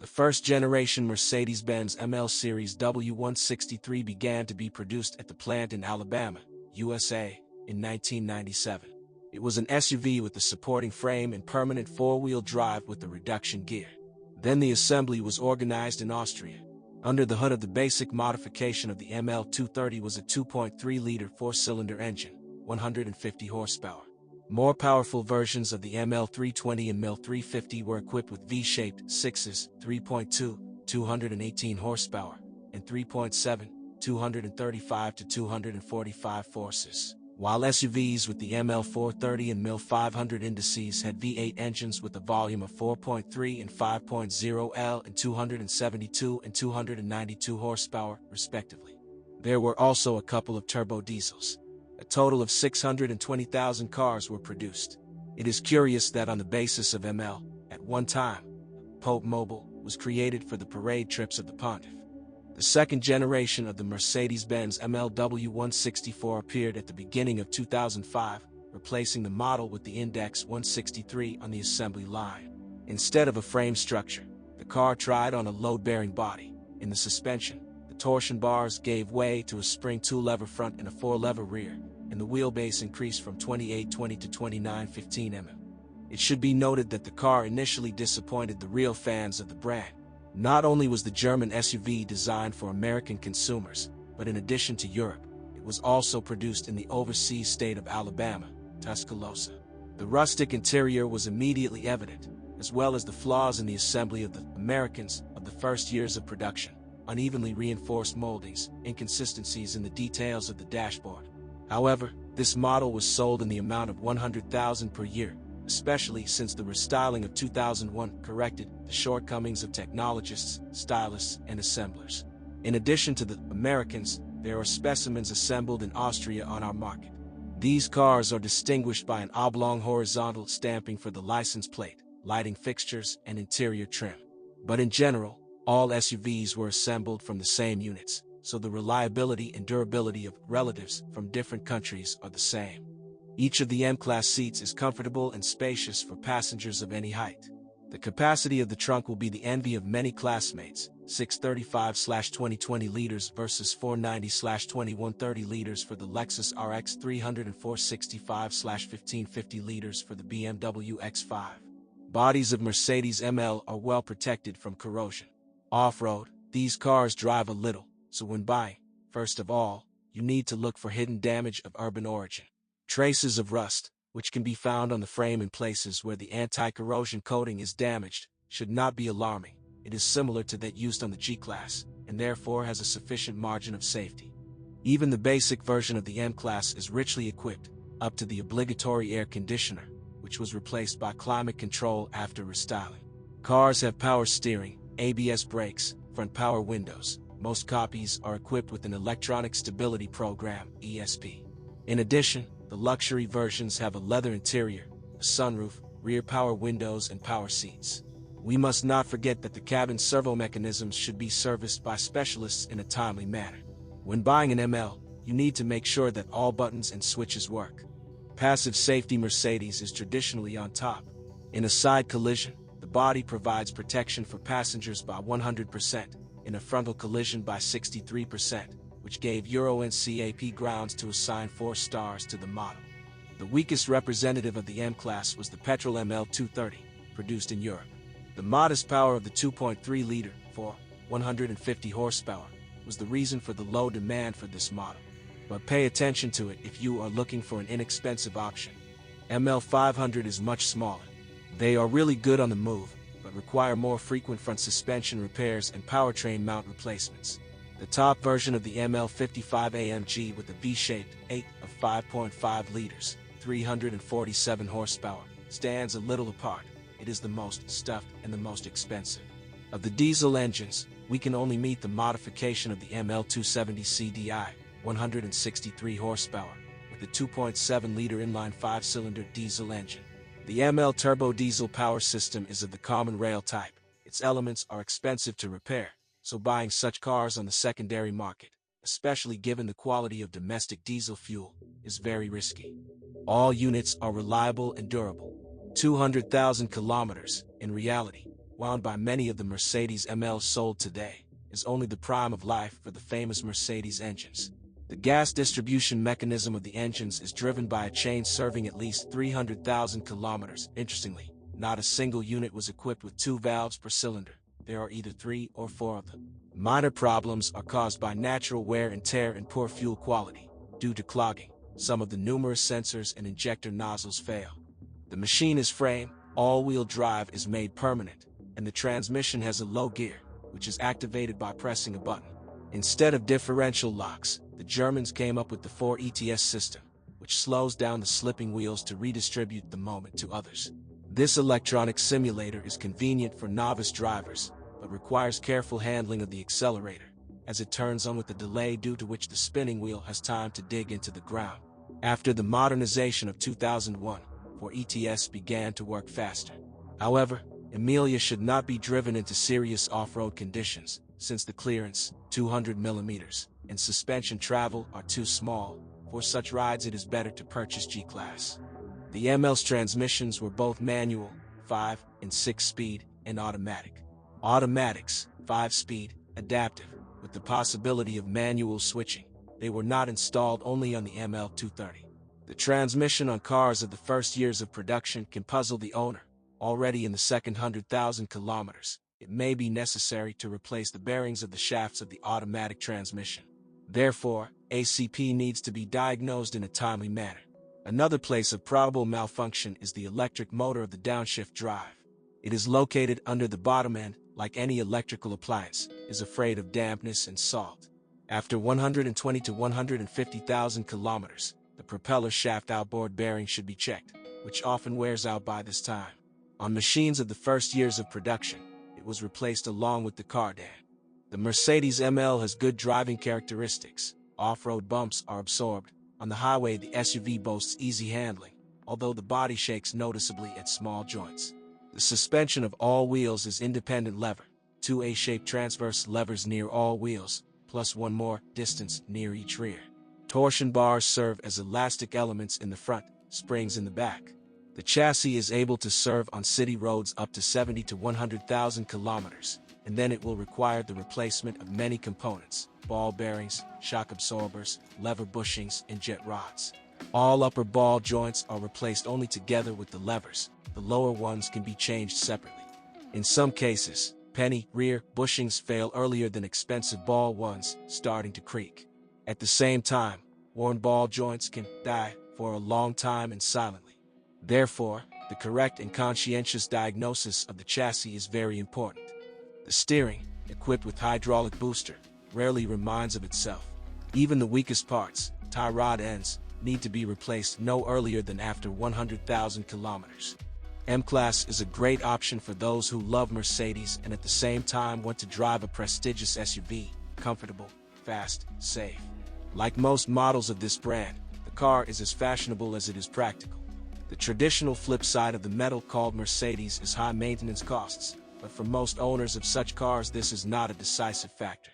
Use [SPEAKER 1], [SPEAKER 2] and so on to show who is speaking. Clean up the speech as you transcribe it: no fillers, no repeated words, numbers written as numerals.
[SPEAKER 1] The first-generation Mercedes-Benz ML Series W163 began to be produced at the plant in Alabama, USA, in 1997. It was an SUV with a supporting frame and permanent four-wheel drive with a reduction gear. Then the assembly was organized in Austria. Under the hood of the basic modification of the ML 230 was a 2.3-liter four-cylinder engine, 150 horsepower. More powerful versions of the ML 320 and ML 350 were equipped with V-shaped 6s, 3.2, 218 horsepower, and 3.7, 235 to 245 forces, while SUVs with the ML 430 and ML 500 indices had V8 engines with a volume of 4.3 and 5.0 L and 272 and 292 horsepower, respectively. There were also a couple of turbo diesels. A total of 620,000 cars were produced. It is curious that on the basis of ML, at one time, Pope Mobile was created for the parade trips of the Pontiff. The second generation of the Mercedes-Benz ML W164 appeared at the beginning of 2005, replacing the model with the Index 163 on the assembly line. Instead of a frame structure, the car tried on a load-bearing body. In the suspension, the torsion bars gave way to a spring 2-lever front and a 4-lever rear, and the wheelbase increased from 2820 to 2915 mm. It should be noted that the car initially disappointed the real fans of the brand. Not only was the German SUV designed for American consumers, but in addition to Europe, it was also produced in the overseas state of Alabama, Tuscaloosa. The rustic interior was immediately evident, as well as the flaws in the assembly of the Americans of the first years of production. Unevenly reinforced moldings, inconsistencies in the details of the dashboard. However, this model was sold in the amount of 100,000 per year, especially since the restyling of 2001 corrected the shortcomings of technologists, stylists, and assemblers. In addition to the Americans, there are specimens assembled in Austria on our market. These cars are distinguished by an oblong horizontal stamping for the license plate, lighting fixtures, and interior trim. But in general, all SUVs were assembled from the same units, so the reliability and durability of relatives from different countries are the same. Each of the M-Class seats is comfortable and spacious for passengers of any height. The capacity of the trunk will be the envy of many classmates, 635/2020 liters versus 490/2130 liters for the Lexus RX 300 and 465/1550 liters for the BMW X5. Bodies of Mercedes ML are well protected from corrosion. Off-road, these cars drive a little, so when buying, first of all, you need to look for hidden damage of urban origin. Traces of rust, which can be found on the frame in places where the anti-corrosion coating is damaged, should not be alarming. It is similar to that used on the G-Class, and therefore has a sufficient margin of safety. Even the basic version of the M-Class is richly equipped, up to the obligatory air conditioner, which was replaced by climate control after restyling. Cars have power steering, ABS brakes, front power windows. Most copies are equipped with an electronic stability program, ESP. In addition, the luxury versions have a leather interior, a sunroof, rear power windows, and power seats. We must not forget that the cabin servo mechanisms should be serviced by specialists in a timely manner. When buying an ML, you need to make sure that all buttons and switches work. Passive safety Mercedes is traditionally on top. In a side collision, the body provides protection for passengers by 100%, in a frontal collision by 63%, which gave Euro NCAP grounds to assign 4 stars to the model. The weakest representative of the M-Class was the petrol ML 230, produced in Europe. The modest power of the 2.3-liter, 150 horsepower, was the reason for the low demand for this model. But pay attention to it if you are looking for an inexpensive option. ML 500 is much smaller. They are really good on the move, but require more frequent front suspension repairs and powertrain mount replacements. The top version of the ML 55 AMG with a V-shaped 8 of 5.5 liters, 347 horsepower, stands a little apart. It is the most stuffed and the most expensive. Of the diesel engines, we can only meet the modification of the ML 270 CDI, 163 horsepower, with a 2.7-liter inline 5-cylinder diesel engine. The ML turbo diesel power system is of the common rail type. Its elements are expensive to repair, so buying such cars on the secondary market, especially given the quality of domestic diesel fuel, is very risky. All units are reliable and durable. 200,000 kilometers, in reality, wound by many of the Mercedes ML sold today, is only the prime of life for the famous Mercedes engines. The gas distribution mechanism of the engines is driven by a chain serving at least 300,000 kilometers. Interestingly, not a single unit was equipped with 2 valves per cylinder. There are either 3 or 4 of them. Minor problems are caused by natural wear and tear and poor fuel quality. Due to clogging, some of the numerous sensors and injector nozzles fail. The machine is frame, all-wheel drive is made permanent, and the transmission has a low gear, which is activated by pressing a button. Instead of differential locks, the Germans came up with the 4 ETS system, which slows down the slipping wheels to redistribute the moment to others. This electronic simulator is convenient for novice drivers, but requires careful handling of the accelerator, as it turns on with a delay due to which the spinning wheel has time to dig into the ground. After the modernization of 2001, 4 ETS began to work faster. However, Amelia should not be driven into serious off-road conditions, since the clearance, 200 mm, and suspension travel are too small. For such rides it is better to purchase G-Class. The ML's transmissions were both manual, 5 and 6-speed, and automatic. Automatics, 5-speed, adaptive, with the possibility of manual switching. They were not installed only on the ML 230. The transmission on cars of the first years of production can puzzle the owner. Already in the second 100,000 kilometers, it may be necessary to replace the bearings of the shafts of the automatic transmission. Therefore, ACP needs to be diagnosed in a timely manner. Another place of probable malfunction is the electric motor of the downshift drive. It is located under the bottom end, like any electrical appliance, is afraid of dampness and salt. After 120 to 150,000 kilometers, the propeller shaft outboard bearing should be checked, which often wears out by this time. On machines of the first years of production, it was replaced along with the cardan. The Mercedes ML has good driving characteristics. Off-road bumps are absorbed. On the highway, the SUV boasts easy handling, although the body shakes noticeably at small joints. The suspension of all wheels is independent lever, 2 A-shaped transverse levers near all wheels, plus 1 more distance near each rear. Torsion bars serve as elastic elements in the front, springs in the back. The chassis is able to serve on city roads up to 70 to 100,000 kilometers, and then it will require the replacement of many components: ball bearings, shock absorbers, lever bushings, and jet rods. All upper ball joints are replaced only together with the levers. The lower ones can be changed separately. In some cases, penny rear bushings fail earlier than expensive ball ones, starting to creak. At the same time, worn ball joints can die for a long time and silently. Therefore, the correct and conscientious diagnosis of the chassis is very important. The steering, equipped with hydraulic booster, rarely reminds of itself. Even the weakest parts, tie rod ends, need to be replaced no earlier than after 100,000 kilometers. M-Class is a great option for those who love Mercedes and at the same time want to drive a prestigious SUV, comfortable, fast, safe. Like most models of this brand, the car is as fashionable as it is practical. The traditional flip side of the medal called Mercedes is high maintenance costs, but for most owners of such cars this is not a decisive factor.